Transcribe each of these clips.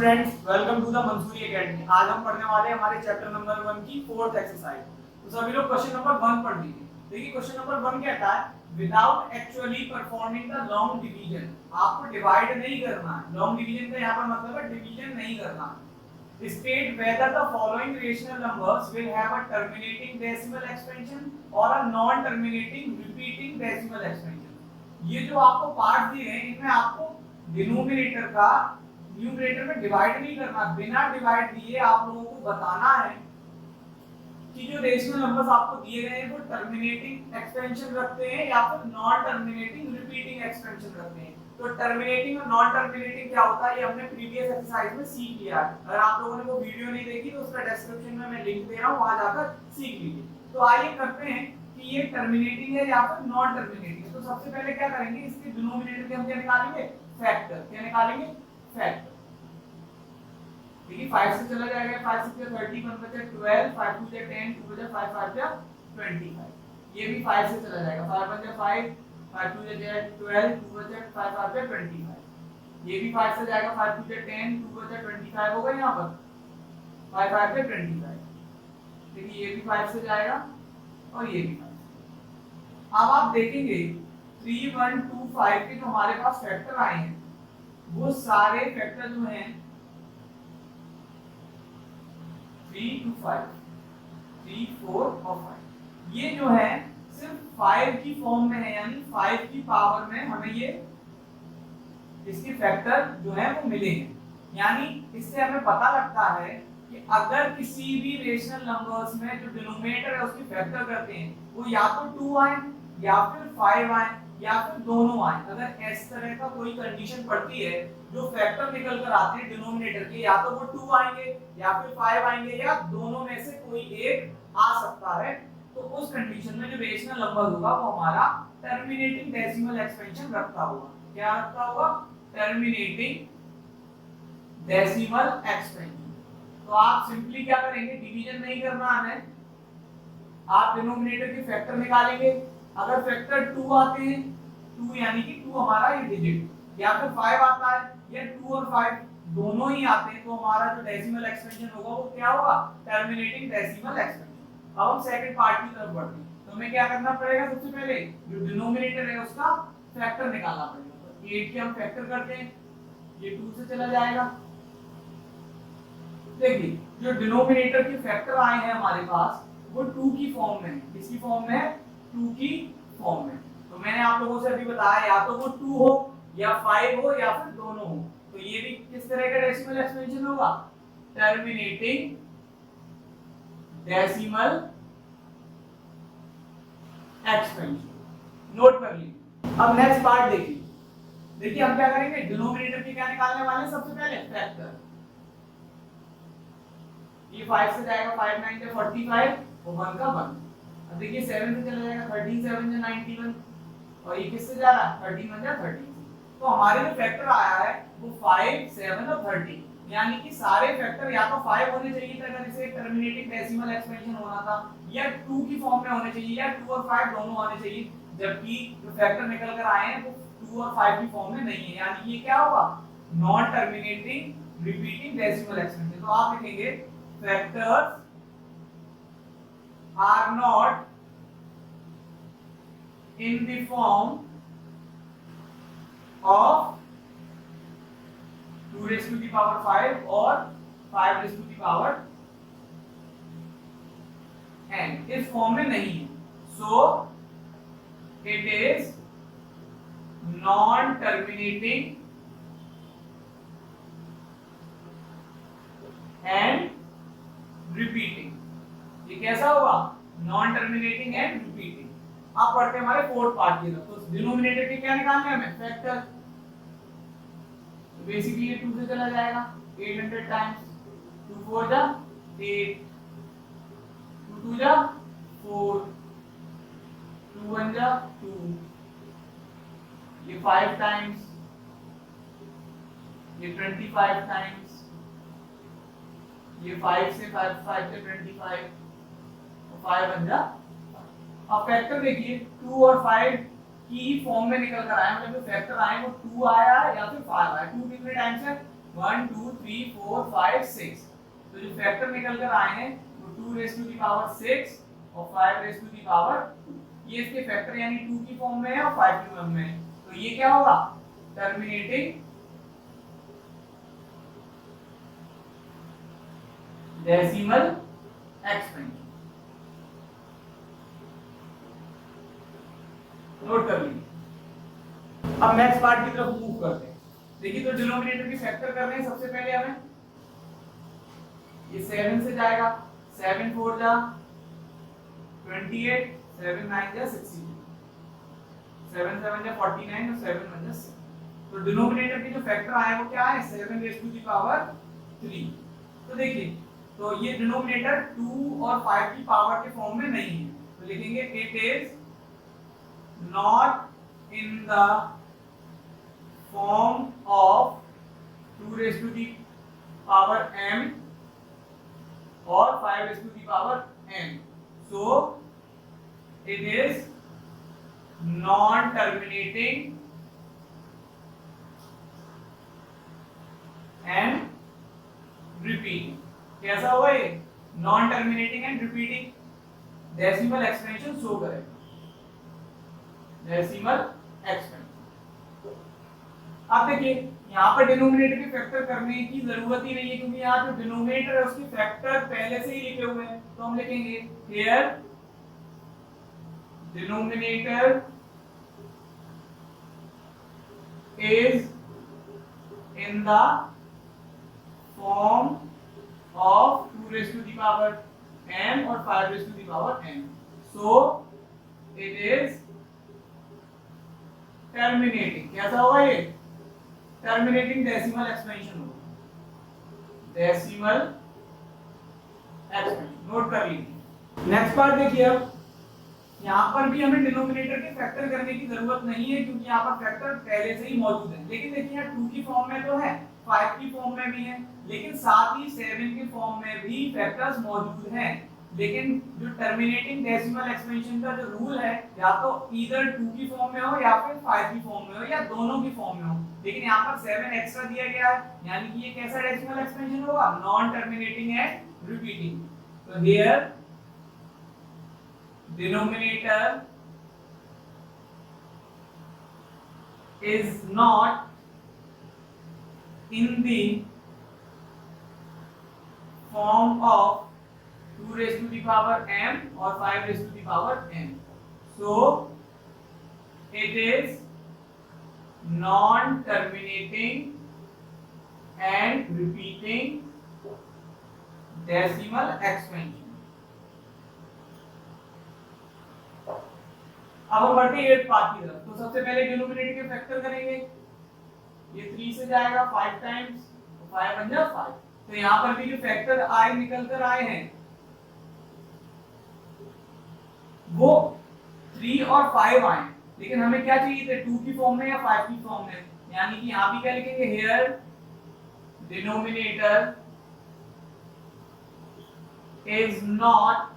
Friends, welcome to the Mansoori Academy. आज हम पढ़ने वाले हैं हमारे चैप्टर नंबर 1 की फोर्थ एक्सरसाइज। तो सभी लोग क्वेश्चन नंबर 1 पढ़ लीजिए। देखिए क्वेश्चन नंबर 1 कहता है without actually performing the long division. आपको डिवाइड नहीं करना है। लॉन्ग डिवीजन का यहाँ पर मतलब है डिवीजन नहीं करना है। State whether the following rational numbers will have a terminating decimal expansion or a non terminating repeating decimal expansion. ये जो आपको पार्ट दिए हैं इनमें आपको डिनोमिनेटर का न्यूमरेटर में डिवाइड नहीं करना। बिना डिवाइड दिए आप लोगों को बताना है कि जो रेशनल नंबर्स आपको दिए गए हैं वो टर्मिनेटिंग एक्सपेंशन रखते हैं या फिर नॉन टर्मिनेटिंग रिपीटिंग एक्सपेंशन रखते हैं। तो टर्मिनेटिंग और नॉन टर्मिनेटिंग क्या होता है ये हमने प्रीवियस एक्सरसाइज में सीख लिया है। अगर आप लोगों ने वो वीडियो नहीं देखी तो उसका डिस्क्रिप्शन में मैं लिंक दे रहा हूं, वहां जाकर सीख लीजिए। तो आइए करते हैं कि ये टर्मिनेटिंग है या फिर नॉन टर्मिनेटिंग है। तो सबसे पहले क्या करेंगे, इसके डिनोमिनेटर के हम क्या निकालेंगे, फैक्टर। क्या निकालेंगे, फैक्टर। देखिए 5 से चला जाएगा, 5 से 30, 1 बचा 12, 5 2 जा 10, 2 बचा 5, 5 जा 25। ये भी 5 से चला जाएगा, 5 1 जा 5, 5 2 जा 12, 2 बचा 5 5 जा 25। ये भी 5 से जाएगा, 5 2 जा 10, 2 बचा 25 होगा यहाँ पर, 5 5 जा 25। देखिए ये भी 5 से जाएगा और ये भी 5। अब आप देखेंगे 3 1 2 5 के जो हमारे पास फैक्टर आए हैं वो सारे फैक्टर जो हैं 3 2 5, 3 4 और 5, ये जो है सिर्फ 5 की फॉर्म में है, यानी 5 की पावर में हमें ये इसके फैक्टर जो है वो मिले हैं। यानी इससे हमें पता लगता है कि अगर किसी भी रेशनल नंबर्स में जो डिनोमिनेटर है उसके फैक्टर करते हैं वो या तो 2 आए या फिर 5 आए या फिर दोनों आए। अगर इस तरह का कोई कंडीशन पड़ती है जो फैक्टर निकल कर आते हैं डिनोमिनेटर के, या तो वो 2 आएंगे या फिर 5 आएंगे या दोनों में से कोई एक आ सकता है, तो उस कंडीशन में जो रेशनल नंबर होगा वो हमारा टर्मिनेटिंग डेसिमल एक्सपेंशन रखता होगा। क्या रखता होगा, टर्मिनेटिंग डेसिमल एक्सपेंशन। तो आप सिंपली क्या करेंगे, डिवीजन नहीं करना हमें, आप डिनोमिनेटर के फैक्टर निकालेंगे। अगर फैक्टर 2 आते हैं, 2 यानी कि 2 हमारा ये डिजिट, या फिर 5 आता है या 2 और 5 दोनों ही आते हैं, तो हमारा जो डेसिमल एक्सपेंशन होगा वो क्या होगा, टर्मिनेटिंग डेसिमल एक्सपेंशन। अब हम सेकंड पार्ट की तरफ बढ़ते हैं। तो हमें क्या करना पड़ेगा, सबसे पहले जो डिनोमिनेटर है उसका फैक्टर निकालना पड़ेगा। तो 8 के हम फैक्टर करते हैं, ये 2 से चला जाएगा। देखिए जो डिनोमिनेटर के फैक्टर आए हैं हमारे पास वो 2 की फॉर्म में है। किसकी फॉर्म में है, 2 की फॉर्म में। तो मैंने आप लोगों से अभी बताया या तो वो 2 हो या 5 हो या फिर दोनों हो। तो ये भी किस तरह का डेसिमल एक्सपेंशन होगा, टर्मिनेटिंग डेसिमल एक्सपेंशन। नोट कर लीजिए। अब नेक्स्ट पार्ट देखिए। देखिए हम क्या करेंगे, डिनोमिनेटर की क्या निकालने वाले हैं, सबसे पहले फैक्टर। ये 5 से जाएगा, 5 9 से 45 और 1 का 1। अब देखिए 7 से चला जाएगा, 13 7 से 91 और ये किससे जा रहा है, 13 1 जा 13। तो हमारे जो फैक्टर आया है वो 5 7 और 13, यानी कि सारे फैक्टर या तो 5 होने चाहिए था अगर इसे टर्मिनेटिंग डेसिमल एक्सपेंशन होना था, या 2 की फॉर्म में होने चाहिए, या 2 और 5 दोनों होने चाहिए। जबकि जो फैक्टर निकल कर आए हैं वो 2 और 5 की फॉर्म में नहीं है, यानी ये क्या होगा, non terminating repeating decimal expansion. तो आप लिखेंगे factors are not in the form of 2 raised to the power 5 or 5 raised to the power n, इस फॉर्म में नहीं है। So it is non terminating and repeating. ये कैसा होगा, नॉन टर्मिनेटिंग एंड रिपीटिंग। आप पढ़ते हैं हमारे फोर्थ पार्ट की तरफ। तो डिनोमिनेटर के क्या निकालना है हमें, फैक्टर। तो बेसिकली ये 2 से चला जाएगा, 800 टाइम्स 2 4 जा 8, 2 2 जा 4, 2 1 जा 2, ये 5 टाइम्स, ये 25 टाइम्स, ये 5 से 5 से 25 और 5 बन जा। अब फैक्टर देखिए 2 और 5 की फॉर्म में निकल कर आया, मतलब जो फैक्टर आए वो 2 आया या फिर 5 आया। 2 कितने टाइम्स है, 1 2 3 4 5 6। तो जो फैक्टर निकल कर आए हैं वो 2 रेज़ टू द पावर 6 और 5 रेज़ टू द पावर 2। ये इसके फैक्टर यानी 2 की फॉर्म में है और 5 की फॉर्म में है। तो ये क्या होगा, टर्मिनेटिंग डेसिमल एक्सपेंशन। नोट कर लीजिए। अब नेक्स्ट पार्ट की तरफ मूव करते हैं। देखिए तो डिनोमिनेटर की फैक्टर कर रहे हैं। सबसे पहले हमें ये 7 से जाएगा, 7 4 जा 28, 7 9 जा 62, 7 7 जा 49 और 7 1 जा 6। तो डिनोमिनेटर के जो फैक्टर आए वो क्या है, 7 रेज़ टू द पावर 3। तो देखिए तो ये डिनोमिनेटर 2 और 5 की पावर के फॉर्म में नहीं है, तो लिखेंगे it is not in the form of 2 raise to the power m और 5 raise to the power n, so it is non terminating and repeating। कैसा हुआ ये, non terminating and repeating decimal expansion show करेगा, decimal expansion. अब देखिए यहाँ पर denominator के फैक्टर करने की जरूरत ही नहीं है, क्योंकि यहाँ जो डिनोमिनेटर है उसके फैक्टर पहले से ही लिखे हुए हैं। तो हम लिखेंगे here denominator is in the form of 2 raised to the power m or 5 raised to the power n, so it is terminating। कैसा होगा ये, terminating decimal expansion होगा, decimal expansion। नोट कर लीजिए। नेक्स्ट पार्ट देखिए। अब यहाँ पर भी हमें डिनोमिनेटर के फैक्टर करने की जरूरत नहीं है, क्योंकि यहाँ पर फैक्टर पहले से ही मौजूद है। लेकिन देखिए यहाँ 2 की फॉर्म में तो है, 5 की फॉर्म में भी है, लेकिन साथ ही 7 के फॉर्म में भी फैक्टर्स मौजूद हैं। लेकिन जो टर्मिनेटिंग डेसिमल एक्सपेंशन का जो रूल है, या तो ईदर 2 की फॉर्म में हो या फिर 5 की फॉर्म में हो या दोनों की फॉर्म में हो। लेकिन यहाँ पर 7 एक्स्ट्रा दिया गया है, यानी कि ये कैसा डेसिमल एक्सपेंशन होगा, नॉन टर्मिनेटिंग एंड रिपीटिंग। तो here denominator is not in the form of 2 raised to the power m or 5 raised to the power n, so it is non terminating and repeating decimal expansion। अब हम बढ़ते हैं 8th part की तरफ। तो सबसे पहले डिनोमिनेटर के फैक्टर करेंगे। ये 3 से जाएगा 5 टाइम्स, 5 बन जाए 5। तो यहाँ पर भी जो फैक्टर आए निकल कर आए हैं वो 3 और 5 आए, लेकिन हमें क्या चाहिए थे, 2 की फॉर्म में या 5 की फॉर्म में। यानी कि यहाँ भी क्या लिखेंगे, here denominator is not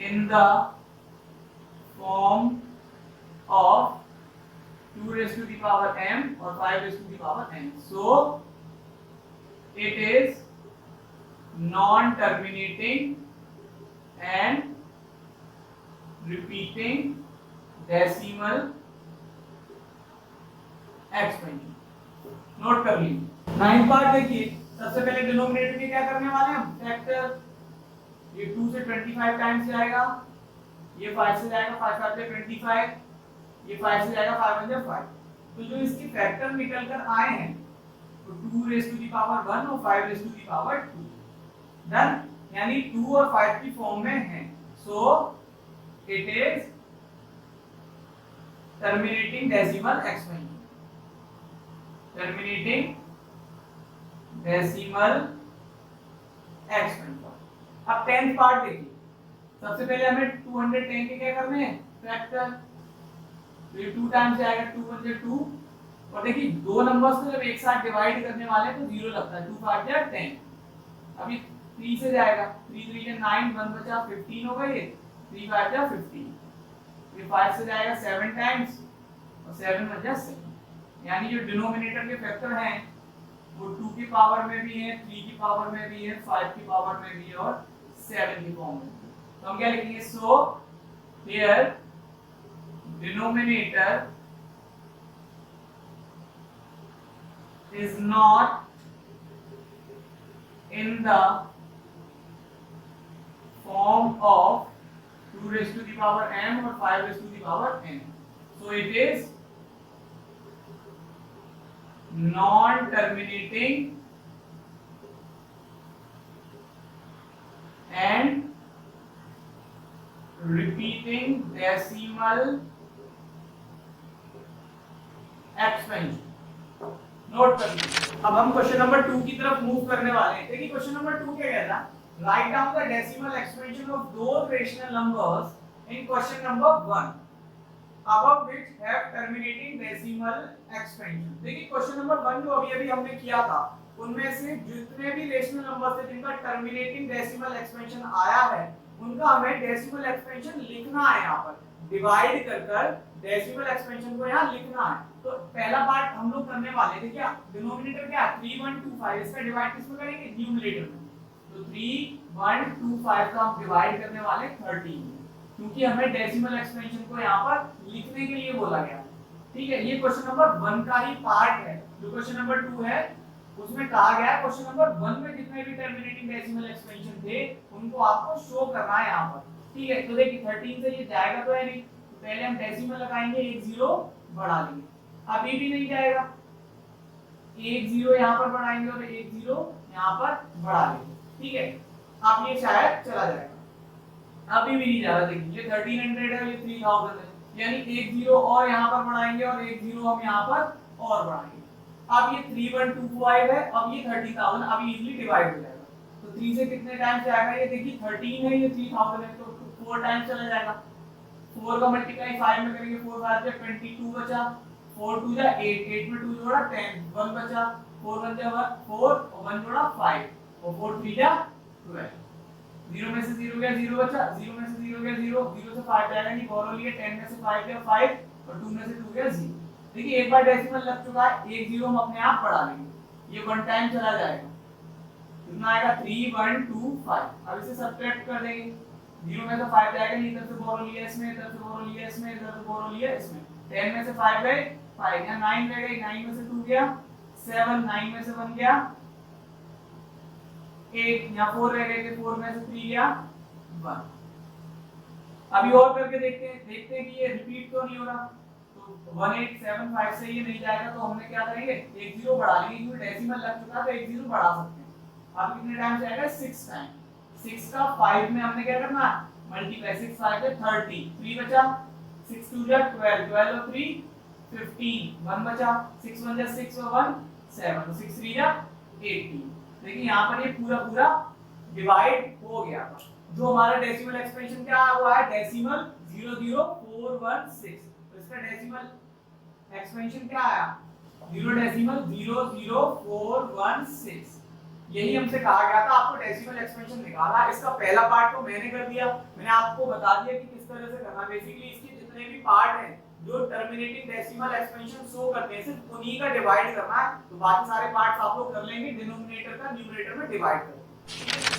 in the form of 2 raised to the power m or 5 raised to the power n, so it is non terminating and repeating decimal expansion। Note कर लीजिए। 9th पार्ट देखिए। सबसे पहले denominator के क्या करने वाले हैं हम, फैक्टर। ये 2 से 25 टाइम्स जाएगा, ये 5 से जाएगा, 5 5 से 25, ये 5 से जाएगा, 5 1 5। तो जो इसके फैक्टर निकल कर आए हैं तो 2 रेज़ टू द पावर 1 और 5 raise to the power 2। Done, यानी 2 और 5 की फॉर्म में है, so it is terminating decimal expansion, terminating decimal expansion. अब 10th पार्ट देखिए। सबसे पहले हमें 210 के क्या करने हैं, फैक्टर। तो ये 2 टाइम्स जाएगा, 2 1 से 2, और देखिए दो नंबर्स को जब एक साथ डिवाइड करने वाले तो 0 लगता है, 2 5 जा 10। अभी 3 से जाएगा, 3 3 जा 9, 1 बचा 15 हो गए, 3 5 जा 15। ये 5 से जाएगा 7 टाइम्स और 7 1 जा 7। यानी जो डिनोमिनेटर के फैक्टर हैं वो 2 की पावर में भी है, 3 की पावर में भी है, 5 की पावर में भी है और 7 की पावर में भी। तो हम क्या लिखेंगे, so here denominator is not in the form of 2 raised to the power m or 5 raised to the power n. So it is non-terminating and repeating decimal expansion. Note कर लीजिए। अब हम क्वेश्चन नंबर 2 की तरफ move करने वाले हैं। देखिए क्वेश्चन नंबर 2 क्या कहता है, write down the decimal expansion of those rational numbers in question number 1 above which have terminating decimal expansion। देखिए क्वेश्चन नंबर 1 जो अभी हमने किया था उनमें से जितने भी रेशनल नंबर थे जिनका टर्मिनेटिंग डेसिमल एक्सपेंशन आया है उनका हमें डेसिमल एक्सपेंशन लिखना है, यहाँ पर डिवाइड कर डेसिमल एक्सपेंशन को यहाँ लिखना है। तो पहला पार्ट हम लोग करने वाले थे, क्या डिनोमिनेटर क्या 3125, इसका डिवाइड किस में करेंगे, न्यूमरेटर में। तो 3125 का हम डिवाइड करने वाले 13 में, क्योंकि हमें डेसिमल एक्सपेंशन को यहाँ पर लिखने के लिए बोला गया। ठीक है, ये क्वेश्चन नंबर 1 का ही पार्ट है। जो क्वेश्चन नंबर 2 है उसमें कहा गया है क्वेश्चन नंबर 1 में जितने भी टर्मिनेटिंग डेसिमल एक्सपेंशन थे उनको आपको शो करना है यहाँ पर। ठीक है, तो देखिए 13 से ये जाएगा तो है नहीं, तो पहले हम डेसिमल लगाएंगे, एक जीरो बढ़ा लेंगे। अभी भी नहीं जाएगा, एक जीरो यहाँ पर बढ़ाएंगे और एक जीरो यहाँ पर बढ़ा लेंगे। ठीक है, अब ये शायद चला जाएगा, अभी भी नहीं जा रहा। देखिए ये 1300 है, ये 3000 है, यानी एक जीरो और यहाँ पर बढ़ाएंगे और एक जीरो हम यहाँ पर और बढ़ाएंगे। अब ये 3125 है, अब ये 30,000, अभी इजीली डिवाइड हो जाएगा। तो 3 से कितने टाइम्स जाएगा, ये देखिए 13 है, ये 3000 है, तो 4 टाइम्स चला जाएगा। 4 का मल्टीप्लाई 5 में करेंगे, 4 5 से 22 बचा, 4 2 जा 8, 8 में 2 जोड़ा 10, 1 बचा, 4 1 जा 4 और 1 जोड़ा 5 और 4 3 जा 12। 0 में से 0 गया 0 बचा, 0 में से 0 गया 0, 0 से 5 जाएगा नहीं, बोरो लिए 10 में से 5 गया 5 और 2 में से 2 गया 0। देखिए एक बार डेसिमल लग चुका है, एक जीरो हम अपने आप बढ़ा लेंगे, ये 1 टाइम चला जाएगा, कितना आएगा 3125। अब इसे सब्ट्रैक्ट कर देंगे, 0 में से 5 जाएगा नहीं, इधर से बोरो लिया इसमें, इधर से बोरो लिया इसमें, इधर से बोरो लिया इसमें, 10 में से 5 गए 5, यहाँ 9 रह गई, 9 में से 2 गया 7, 9 में से 1 गया 8, यहाँ 4 रह गए, 4 में से 3 गया 1। अभी और करके देखते हैं कि ये रिपीट तो नहीं हो रहा। तो 1875 से ये नहीं जाएगा, तो हमने क्या करेंगे, एक जीरो बढ़ा लेंगे, क्योंकि डेसिमल लग चुका है तो एक जीरो बढ़ा सकते हैं। अब कितने टाइम जाएगा, 6 टाइम। 6 का 5 में हमने क्या करना है, मल्टीप्लाई, 6 5 से 30, 3 बचा, 6 2 जा 12, 12 और 3 15, 1 बचा, 6 1 जा 6 और 1 7, तो 6 3 जा 18। देखिए यहाँ पर ये पूरा डिवाइड हो गया। जो हमारा डेसिमल एक्सपेंशन क्या हुआ है, डेसिमल 00416, तो इसका डेसिमल एक्सपेंशन क्या आया, 0.00416। यही हमसे कहा गया था आपको डेसिमल एक्सपेंशन निकालना। इसका पहला पार्ट तो मैंने कर दिया, मैंने आपको बता दिया कि किस तरह से करना। बेसिकली इसके जितने भी पार्ट हैं जो टर्मिनेटिंग डेसिमल एक्सपेंशन शो करते हैं, सिर्फ उन्हीं का डिवाइड करना है, तो बाकी सारे पार्ट्स आप लोग कर लेंगे, डिनोमिनेटर का न्यूमरेटर में डिवाइड कर।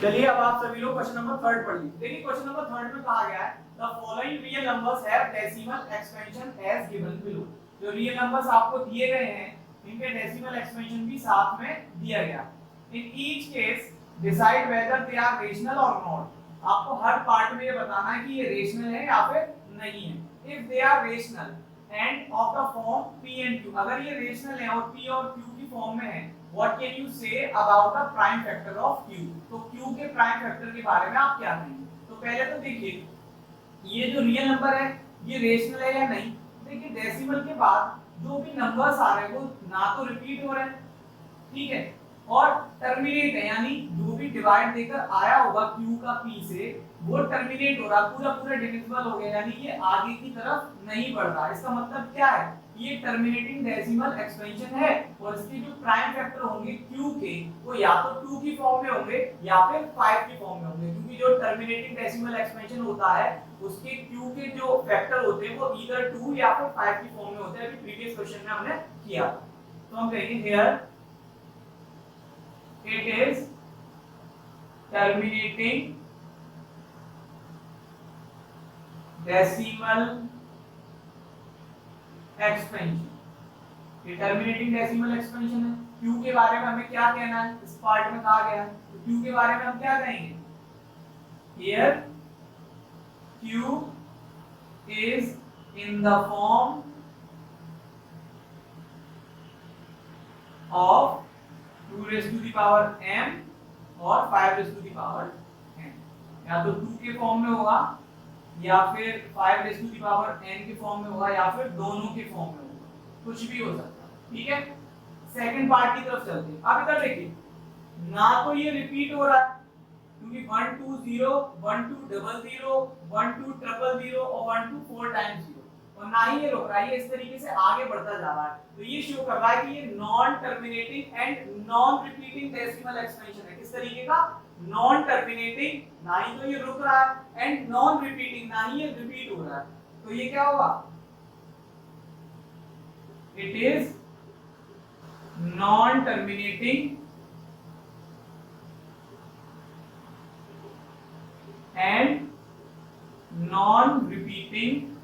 चलिए अब आप सभी लोग क्वेश्चन नंबर 3 पढ़ लीजिए। देखिए क्वेश्चन नंबर 3 में कहा गया है the following real numbers have decimal expansion as given below. जो रियल नंबर्स आपको दिए गए हैं इनके डेसिमल एक्सपेंशन भी साथ में दिया गया। In each case decide whether they are rational और नॉट। आपको हर पार्ट में ये बताना है कि ये रेशनल है या फिर नहीं है। If they are rational and of the form p and q, अगर ये रेशनल है और p और q की फॉर्म में है, what can you say about the prime factor of q। तो q के प्राइम फैक्टर के बारे में आप क्या कहेंगे। तो पहले तो देखिए ये जो रियल नंबर है ये रेशनल है या नहीं। देखिए डेसिमल के बाद जो भी नंबर्स आ रहे हैं वो ना तो रिपीट हो रहे हैं, ठीक है, और टर्मिनेट है, यानी जो भी डिवाइड देकर आया होगा q का p से वो टर्मिनेट हो रहा, पूरा डिविजिबल हो गया, यानी ये आगे की तरफ नहीं बढ़ रहा। इसका मतलब क्या है, ये टर्मिनेटिंग डेसिमल एक्सपेंशन है और इसके जो प्राइम फैक्टर होंगे q के वो या तो 2 की फॉर्म में होंगे या फिर 5 की फॉर्म में होंगे, क्योंकि जो टर्मिनेटिंग डेसिमल एक्सपेंशन होता है उसके q के जो फैक्टर होते हैं वो ईदर 2 या फिर 5 की फॉर्म में होते हैं। अभी प्रीवियस क्वेश्चन में हमने किया था। तो हम कहेंगे here it is terminating decimal expansion। ये टर्मिनेटिंग डेसिमल एक्सपेंशन है। q के बारे में हमें क्या कहना है, इस पार्ट में कहा गया है, तो q के बारे में हम क्या कहेंगे, here q is in the form of 2 raised to the power m और 5 raised to the power n। या तो 2 के फॉर्म में होगा या फिर 5 raised to the power n के फॉर्म में होगा या फिर दोनों के फॉर्म में होगा, कुछ भी हो सकता है। ठीक है, सेकंड पार्ट की तरफ चलते हैं। अब इधर देखिए, ना तो ये रिपीट हो रहा है क्योंकि 1 2 0 1 2 0 0 1 2 0 0 और 1 2 4 टाइम्स 0, और ना ही ये रुक रहा है, ये इस तरीके से आगे बढ़ता जा रहा है। तो ये शो कर रहा है कि ये non terminating and non repeating decimal expansion है। किस तरीके का, नॉन टर्मिनेटिंग, ना ही तो ये रुक रहा है, एंड नॉन रिपीटिंग, ना ही ये रिपीट हो रहा है। तो ये क्या होगा, it is non terminating and non repeating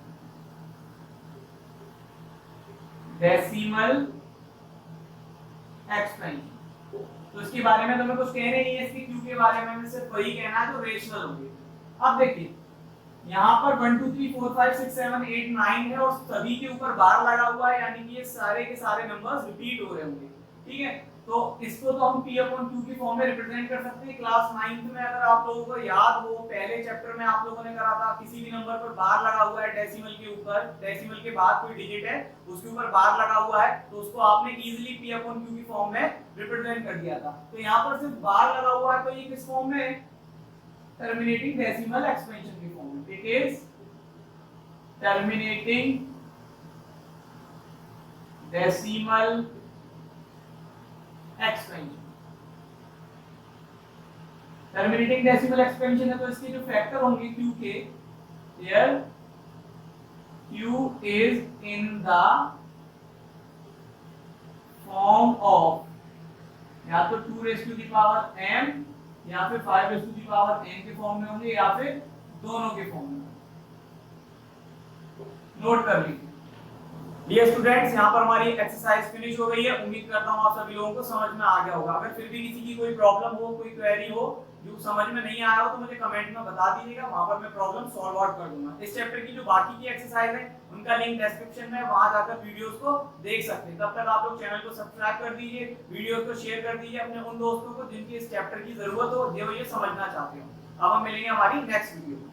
decimal expansion. तो इसके बारे में तो मैं कुछ कहना नहीं है, इसके क्यू के बारे में हमें सिर्फ वही कहना है जो रेशनल होंगे। अब देखिए यहाँ पर 1 2 3 4 5 6 7 8 9 है और सभी के ऊपर बार लगा हुआ है, यानी कि ये सारे के सारे नंबर्स रिपीट हो रहे होंगे। ठीक है, तो इसको तो हम p/q की फॉर्म में रिप्रेजेंट कर सकते हैं। क्लास 9th में अगर आप लोगों को याद हो, पहले चैप्टर में आप लोगों ने करा था, किसी भी नंबर पर बार लगा हुआ है डेसिमल के ऊपर, डेसिमल के बाद कोई डिजिट है उसके ऊपर बार लगा हुआ है, तो उसको आपने इजीली p/q की फॉर्म में रिप्रेजेंट कर दिया था। तो यहाँ पर सिर्फ बार लगा हुआ है, तो ये किस फॉर्म में है, टर्मिनेटिंग डेसिमल एक्सपेंशन की फॉर्म में। It is terminating decimal expansion. Terminating decimal expansion है तो इसके जो फैक्टर होंगे q के, here q is in the form of या तो 2 raised to the power m या फिर 5 raised to the power n के फॉर्म में होंगे या फिर दोनों के फॉर्म में। नोट कर लीजिए। डियर स्टूडेंट्स, यहाँ पर हमारी एक्सरसाइज फिनिश हो गई है। उम्मीद करता हूँ आप सभी लोगों को समझ में आ गया होगा। अगर फिर भी किसी की कोई प्रॉब्लम हो, कोई क्वेरी हो जो समझ में नहीं आया हो, तो मुझे कमेंट में बता दीजिएगा, वहां पर मैं प्रॉब्लम सॉल्व आउट कर दूंगा। इस चैप्टर की जो बाकी की एक्सरसाइज है उनका लिंक डिस्क्रिप्शन में है, वहां जाकर वीडियोस को देख सकते हैं। तब तक आप लोग चैनल को सब्सक्राइब कर दीजिए, वीडियोस को शेयर कर दीजिए अपने उन दोस्तों को जिनकी इस चैप्टर की जरूरत हो, जो ये समझना चाहते हो। अब हम मिलेंगे हमारी नेक्स्ट वीडियो में।